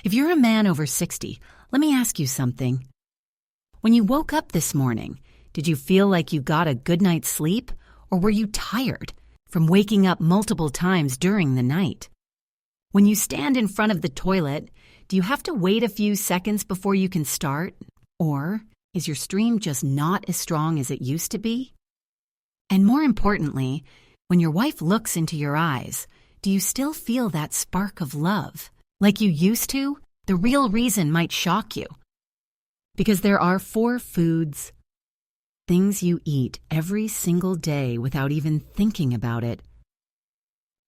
If you're a man over 60, let me ask you something. When you woke up this morning, did you feel like you got a good night's sleep, or were you tired from waking up multiple times during the night? When you stand in front of the toilet, do you have to wait a few seconds before you can start? Or is your stream just not as strong as it used to be? And more importantly, when your wife looks into your eyes, do you still feel that spark of love? Like you used to? The real reason might shock you. Because there are 4 foods, things you eat every single day without even thinking about it,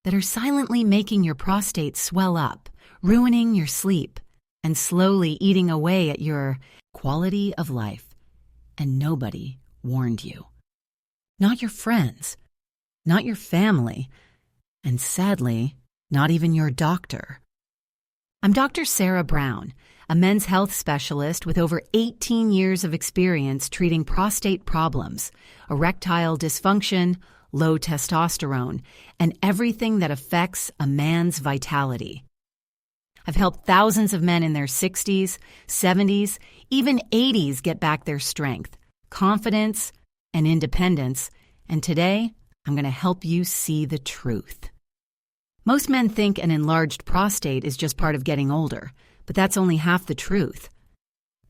that are silently making your prostate swell up, ruining your sleep, and slowly eating away at your quality of life. And nobody warned you. Not your friends, not your family, and sadly, not even your doctor. I'm Dr. Sarah Brown, a men's health specialist with over 18 years of experience treating prostate problems, erectile dysfunction, low testosterone, and everything that affects a man's vitality. I've helped thousands of men in their 60s, 70s, even 80s get back their strength, confidence, and independence, and today I'm going to help you see the truth. Most men think an enlarged prostate is just part of getting older, but that's only half the truth.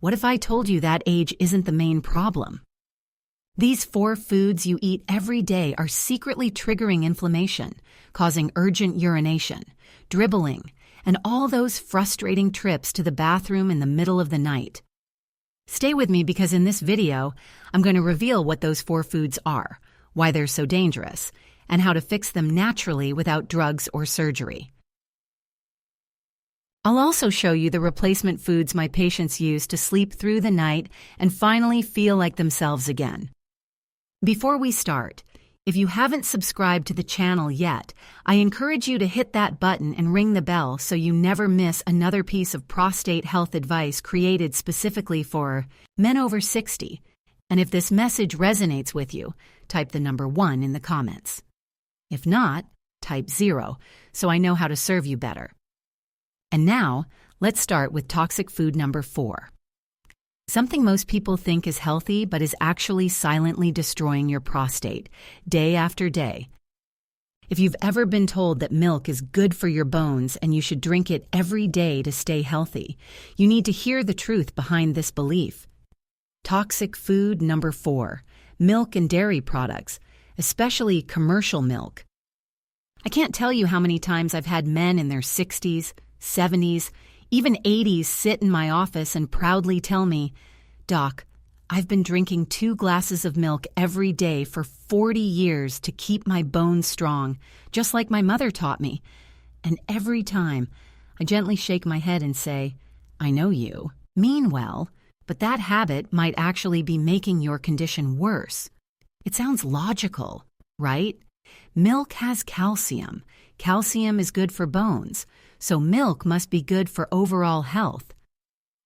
What if I told you that age isn't the main problem? These 4 foods you eat every day are secretly triggering inflammation, causing urgent urination, dribbling, and all those frustrating trips to the bathroom in the middle of the night. Stay with me because in this video, I'm going to reveal what those 4 foods are, why they're so dangerous, and how to fix them naturally without drugs or surgery. I'll also show you the replacement foods my patients use to sleep through the night and finally feel like themselves again. Before we start, if you haven't subscribed to the channel yet, I encourage you to hit that button and ring the bell so you never miss another piece of prostate health advice created specifically for men over 60. And if this message resonates with you, type the number 1 in the comments. If not, type 0 so I know how to serve you better. And now, let's start with toxic food number 4. Something most people think is healthy but is actually silently destroying your prostate, day after day. If you've ever been told that milk is good for your bones and you should drink it every day to stay healthy, you need to hear the truth behind this belief. Toxic food number 4, milk and dairy products, especially commercial milk. I can't tell you how many times I've had men in their 60s, 70s, even 80s sit in my office and proudly tell me, "Doc, I've been drinking 2 glasses of milk every day for 40 years to keep my bones strong, just like my mother taught me." And every time, I gently shake my head and say, "I know you mean well, but that habit might actually be making your condition worse." It sounds logical, right? Milk has calcium. Calcium is good for bones, so milk must be good for overall health.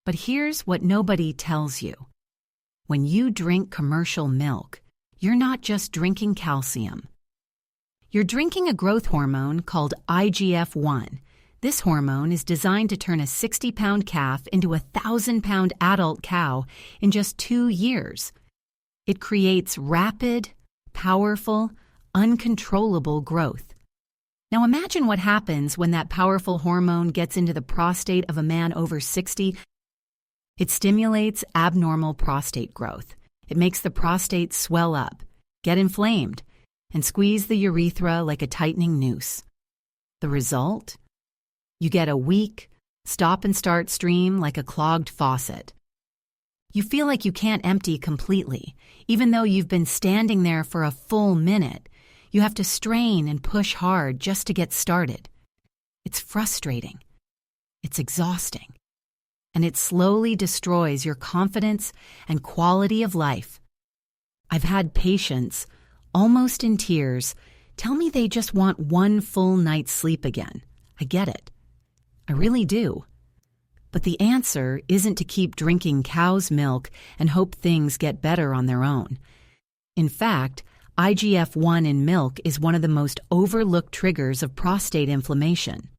But here's what nobody tells you. When you drink commercial milk, you're not just drinking calcium. You're drinking a growth hormone called IGF-1. This hormone is designed to turn a 60-pound calf into a 1,000-pound adult cow in just 2 years. It creates rapid, powerful, uncontrollable growth. Now imagine what happens when that powerful hormone gets into the prostate of a man over 60. It stimulates abnormal prostate growth. It makes the prostate swell up, get inflamed, and squeeze the urethra like a tightening noose. The result? You get a weak, stop-and-start stream like a clogged faucet. You feel like you can't empty completely, even though you've been standing there for a full minute. You have to strain and push hard just to get started. It's frustrating. It's exhausting. And it slowly destroys your confidence and quality of life. I've had patients, almost in tears, tell me they just want 1 full night's sleep again. I get it. I really do. But the answer isn't to keep drinking cow's milk and hope things get better on their own. In fact, IGF-1 in milk is one of the most overlooked triggers of prostate inflammation.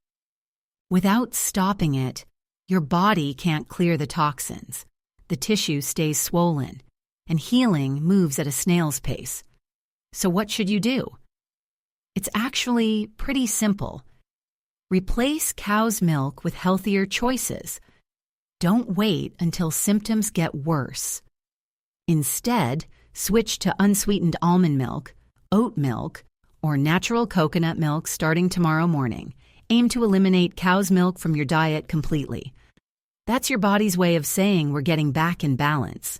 Without stopping it, Your body can't clear the toxins. The tissue stays swollen, and healing moves at a snail's pace. So what should you do? It's actually pretty simple. Replace cow's milk with healthier choices. Don't wait until symptoms get worse. Instead, switch to unsweetened almond milk, oat milk, or natural coconut milk starting tomorrow morning. Aim to eliminate cow's milk from your diet completely. That's your body's way of saying we're getting back in balance.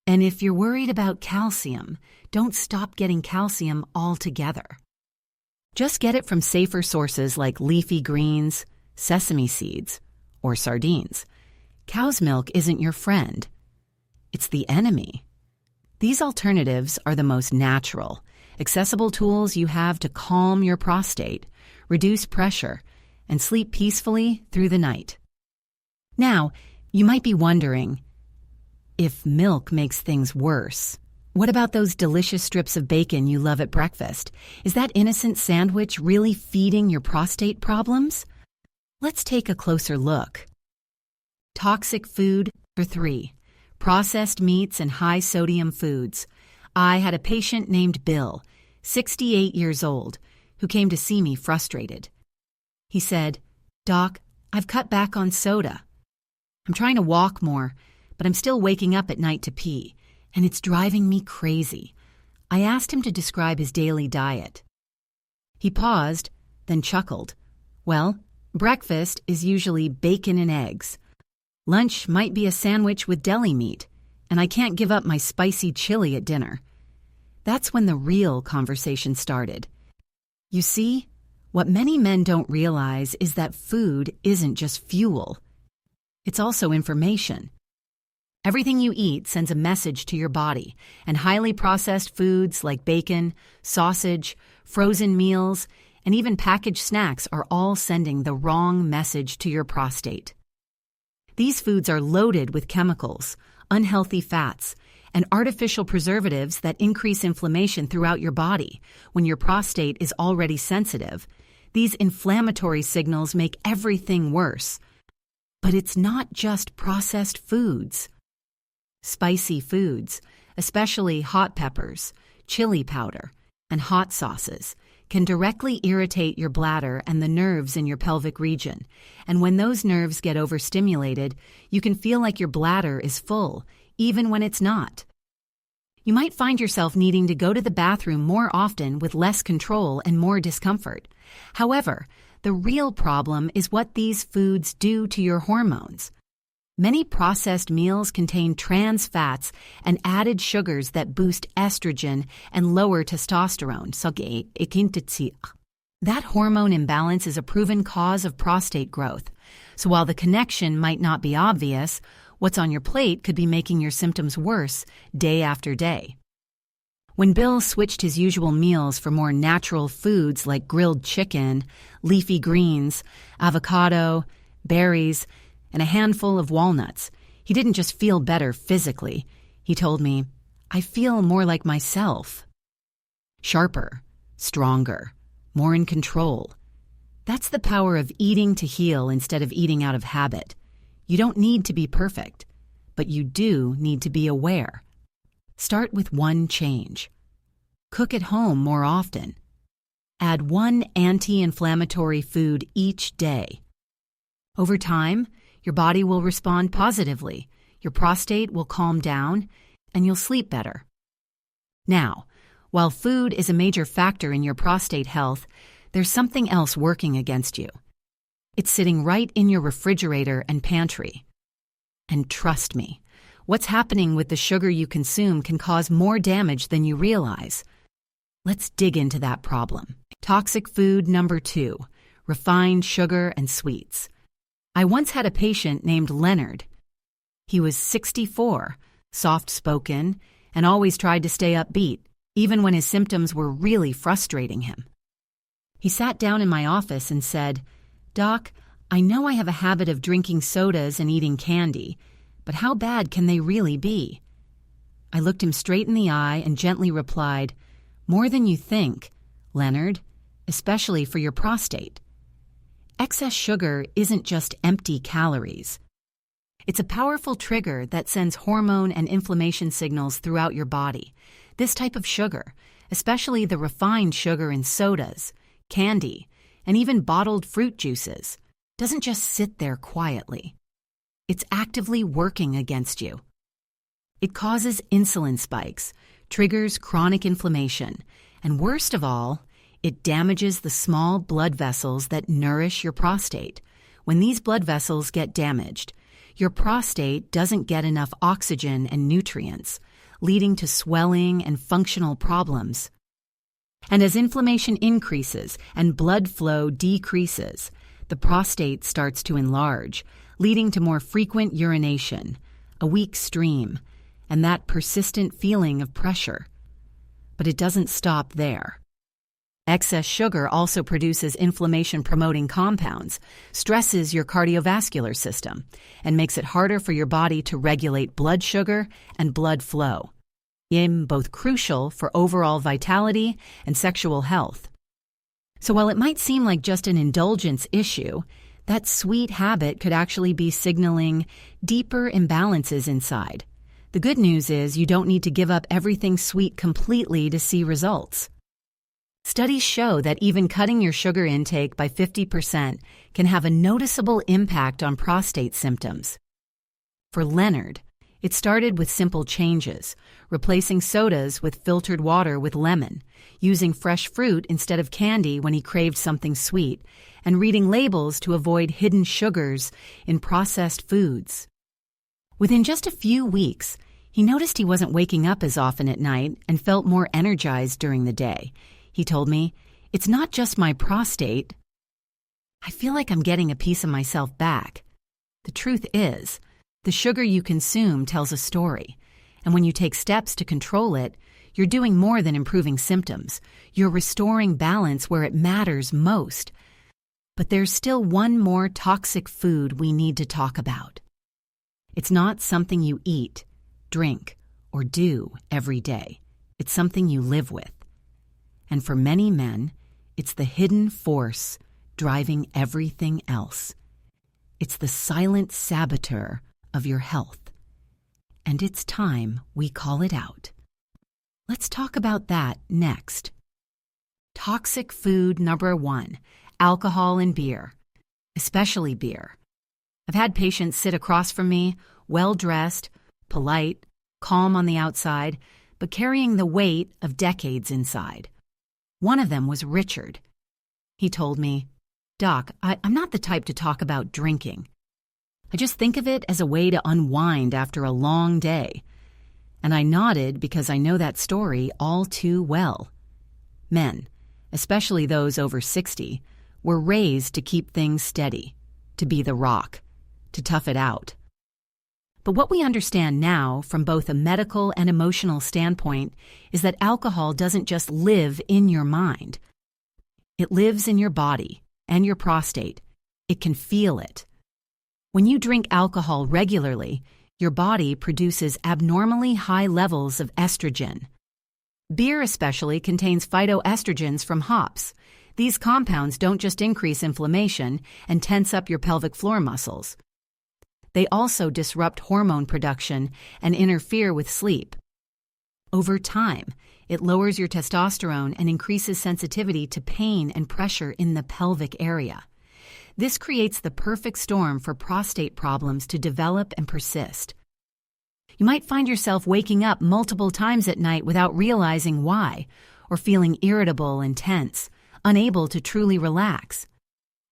And if you're worried about calcium, don't stop getting calcium altogether. Just get it from safer sources like leafy greens, sesame seeds, or sardines. Cow's milk isn't your friend. It's the enemy. These alternatives are the most natural, accessible tools you have to calm your prostate, reduce pressure, and sleep peacefully through the night. Now, you might be wondering, if milk makes things worse, what about those delicious strips of bacon you love at breakfast? Is that innocent sandwich really feeding your prostate problems? Let's take a closer look. Toxic food for 3. Processed meats and high-sodium foods. I had a patient named Bill, 68 years old, who came to see me frustrated. He said, "Doc, I've cut back on soda. I'm trying to walk more, but I'm still waking up at night to pee, and it's driving me crazy." I asked him to describe his daily diet. He paused, then chuckled. "Well, breakfast is usually bacon and eggs. Lunch might be a sandwich with deli meat, and I can't give up my spicy chili at dinner." That's when the real conversation started. You see, what many men don't realize is that food isn't just fuel. It's also information. Everything you eat sends a message to your body, and highly processed foods like bacon, sausage, frozen meals, and even packaged snacks are all sending the wrong message to your prostate. These foods are loaded with chemicals, unhealthy fats, and artificial preservatives that increase inflammation throughout your body. When your prostate is already sensitive, these inflammatory signals make everything worse. But it's not just processed foods. Spicy foods, especially hot peppers, chili powder, and hot sauces, can directly irritate your bladder and the nerves in your pelvic region. And when those nerves get overstimulated, you can feel like your bladder is full, even when it's not. You might find yourself needing to go to the bathroom more often with less control and more discomfort. However, the real problem is what these foods do to your hormones. Many processed meals contain trans fats and added sugars that boost estrogen and lower testosterone. That hormone imbalance is a proven cause of prostate growth. So while the connection might not be obvious, what's on your plate could be making your symptoms worse day after day. When Bill switched his usual meals for more natural foods like grilled chicken, leafy greens, avocado, berries, and a handful of walnuts, he didn't just feel better physically. He told me, "I feel more like myself. Sharper, stronger, more in control." That's the power of eating to heal instead of eating out of habit. You don't need to be perfect, but you do need to be aware. Start with one change. Cook at home more often. Add one anti-inflammatory food each day. Over time, your body will respond positively, your prostate will calm down, and you'll sleep better. Now, while food is a major factor in your prostate health, there's something else working against you. It's sitting right in your refrigerator and pantry. And trust me, what's happening with the sugar you consume can cause more damage than you realize. Let's dig into that problem. Toxic food number 2, refined sugar and sweets. I once had a patient named Leonard. He was 64, soft-spoken, and always tried to stay upbeat, even when his symptoms were really frustrating him. He sat down in my office and said, "Doc, I know I have a habit of drinking sodas and eating candy, but how bad can they really be?" I looked him straight in the eye and gently replied, "More than you think, Leonard, especially for your prostate." Excess sugar isn't just empty calories. It's a powerful trigger that sends hormone and inflammation signals throughout your body. This type of sugar, especially the refined sugar in sodas, candy, and even bottled fruit juices, doesn't just sit there quietly. It's actively working against you. It causes insulin spikes, triggers chronic inflammation, and worst of all, it damages the small blood vessels that nourish your prostate. When these blood vessels get damaged, your prostate doesn't get enough oxygen and nutrients, leading to swelling and functional problems. And as inflammation increases and blood flow decreases, the prostate starts to enlarge, leading to more frequent urination, a weak stream, and that persistent feeling of pressure. But it doesn't stop there. Excess sugar also produces inflammation-promoting compounds, stresses your cardiovascular system, and makes it harder for your body to regulate blood sugar and blood flow, both crucial for overall vitality and sexual health. So while it might seem like just an indulgence issue, that sweet habit could actually be signaling deeper imbalances inside. The good news is you don't need to give up everything sweet completely to see results. Studies show that even cutting your sugar intake by 50% can have a noticeable impact on prostate symptoms. For Leonard, it started with simple changes, replacing sodas with filtered water with lemon, using fresh fruit instead of candy when he craved something sweet, and reading labels to avoid hidden sugars in processed foods. Within just a few weeks, he noticed he wasn't waking up as often at night and felt more energized during the day. He told me, "It's not just my prostate. I feel like I'm getting a piece of myself back." The truth is, the sugar you consume tells a story, and when you take steps to control it, you're doing more than improving symptoms. You're restoring balance where it matters most. But there's still one more toxic food we need to talk about. It's not something you eat, drink, or do every day. It's something you live with. And for many men, it's the hidden force driving everything else. It's the silent saboteur of your health. And it's time we call it out. Let's talk about that next. Toxic food number 1, alcohol and beer, especially beer. I've had patients sit across from me, well-dressed, polite, calm on the outside, but carrying the weight of decades inside. One of them was Richard. He told me, "Doc, I'm not the type to talk about drinking. I just think of it as a way to unwind after a long day." And I nodded because I know that story all too well. Men, especially those over 60, were raised to keep things steady, to be the rock, to tough it out. But what we understand now from both a medical and emotional standpoint is that alcohol doesn't just live in your mind. It lives in your body and your prostate. It can feel it. When you drink alcohol regularly, your body produces abnormally high levels of estrogen. Beer especially contains phytoestrogens from hops. These compounds don't just increase inflammation and tense up your pelvic floor muscles. They also disrupt hormone production and interfere with sleep. Over time, it lowers your testosterone and increases sensitivity to pain and pressure in the pelvic area. This creates the perfect storm for prostate problems to develop and persist. You might find yourself waking up multiple times at night without realizing why, or feeling irritable and tense, unable to truly relax.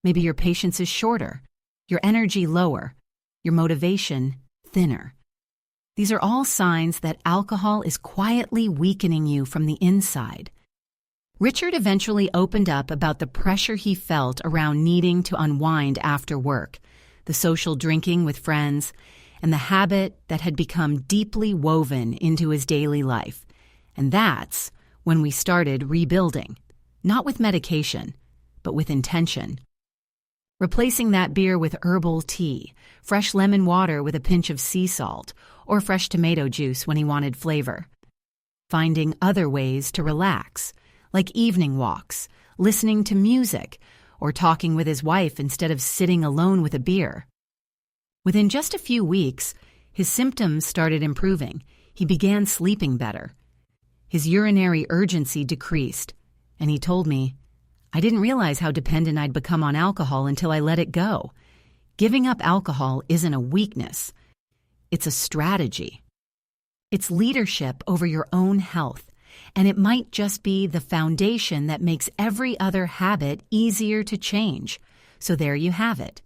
Maybe your patience is shorter, your energy lower, your motivation thinner. These are all signs that alcohol is quietly weakening you from the inside. Richard eventually opened up about the pressure he felt around needing to unwind after work, the social drinking with friends, and the habit that had become deeply woven into his daily life. And that's when we started rebuilding, not with medication, but with intention. Replacing that beer with herbal tea, fresh lemon water with a pinch of sea salt, or fresh tomato juice when he wanted flavor. Finding other ways to relax, like evening walks, listening to music, or talking with his wife instead of sitting alone with a beer. Within just a few weeks, his symptoms started improving. He began sleeping better. His urinary urgency decreased, and he told me, "I didn't realize how dependent I'd become on alcohol until I let it go. Giving up alcohol isn't a weakness. It's a strategy. It's leadership over your own health, and it might just be the foundation that makes every other habit easier to change." So there you have it.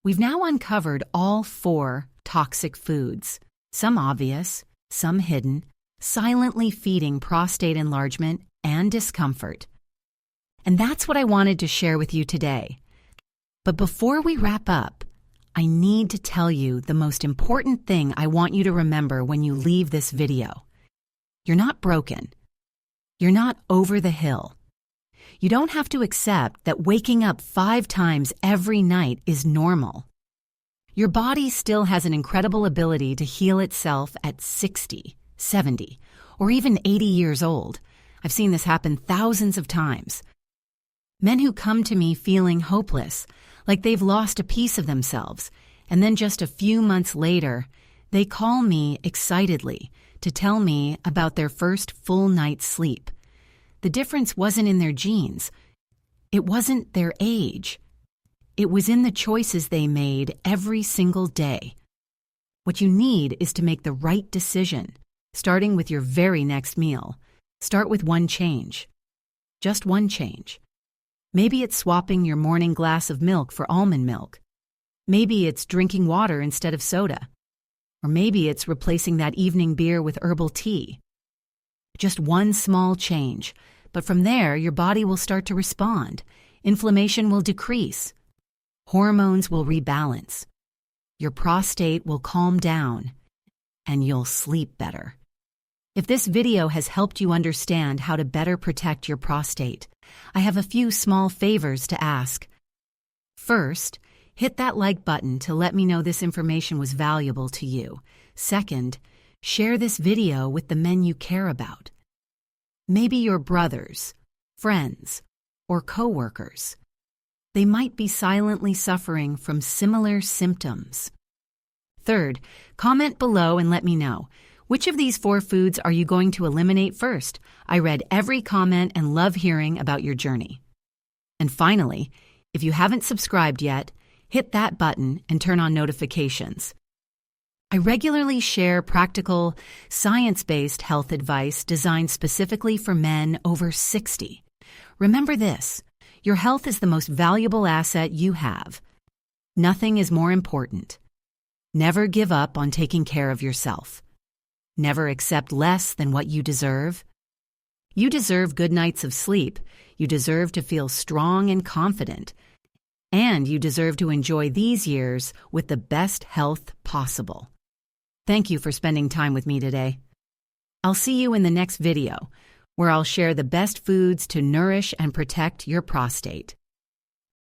We've now uncovered all 4 toxic foods, some obvious, some hidden, silently feeding prostate enlargement and discomfort. And that's what I wanted to share with you today. But before we wrap up, I need to tell you the most important thing I want you to remember when you leave this video. You're not broken. You're not over the hill. You don't have to accept that waking up 5 times every night is normal. Your body still has an incredible ability to heal itself at 60, 70, or even 80 years old. I've seen this happen thousands of times. Men who come to me feeling hopeless, like they've lost a piece of themselves, and then just a few months later, they call me excitedly to tell me about their first full night's sleep. The difference wasn't in their genes. It wasn't their age. It was in the choices they made every single day. What you need is to make the right decision, starting with your very next meal. Start with one change. Just one change. Maybe it's swapping your morning glass of milk for almond milk. Maybe it's drinking water instead of soda. Or maybe it's replacing that evening beer with herbal tea. Just one small change, but from there your body will start to respond. Inflammation will decrease. Hormones will rebalance. Your prostate will calm down, and you'll sleep better. If this video has helped you understand how to better protect your prostate, I have a few small favors to ask. First, hit that like button to let me know this information was valuable to you. Second, share this video with the men you care about. Maybe your brothers, friends, or coworkers. They might be silently suffering from similar symptoms. Third, comment below and let me know. Which of these 4 foods are you going to eliminate first? I read every comment and love hearing about your journey. And finally, if you haven't subscribed yet, hit that button and turn on notifications. I regularly share practical, science-based health advice designed specifically for men over 60. Remember this, your health is the most valuable asset you have. Nothing is more important. Never give up on taking care of yourself. Never accept less than what you deserve. You deserve good nights of sleep. You deserve to feel strong and confident. And you deserve to enjoy these years with the best health possible. Thank you for spending time with me today. I'll see you in the next video, where I'll share the best foods to nourish and protect your prostate.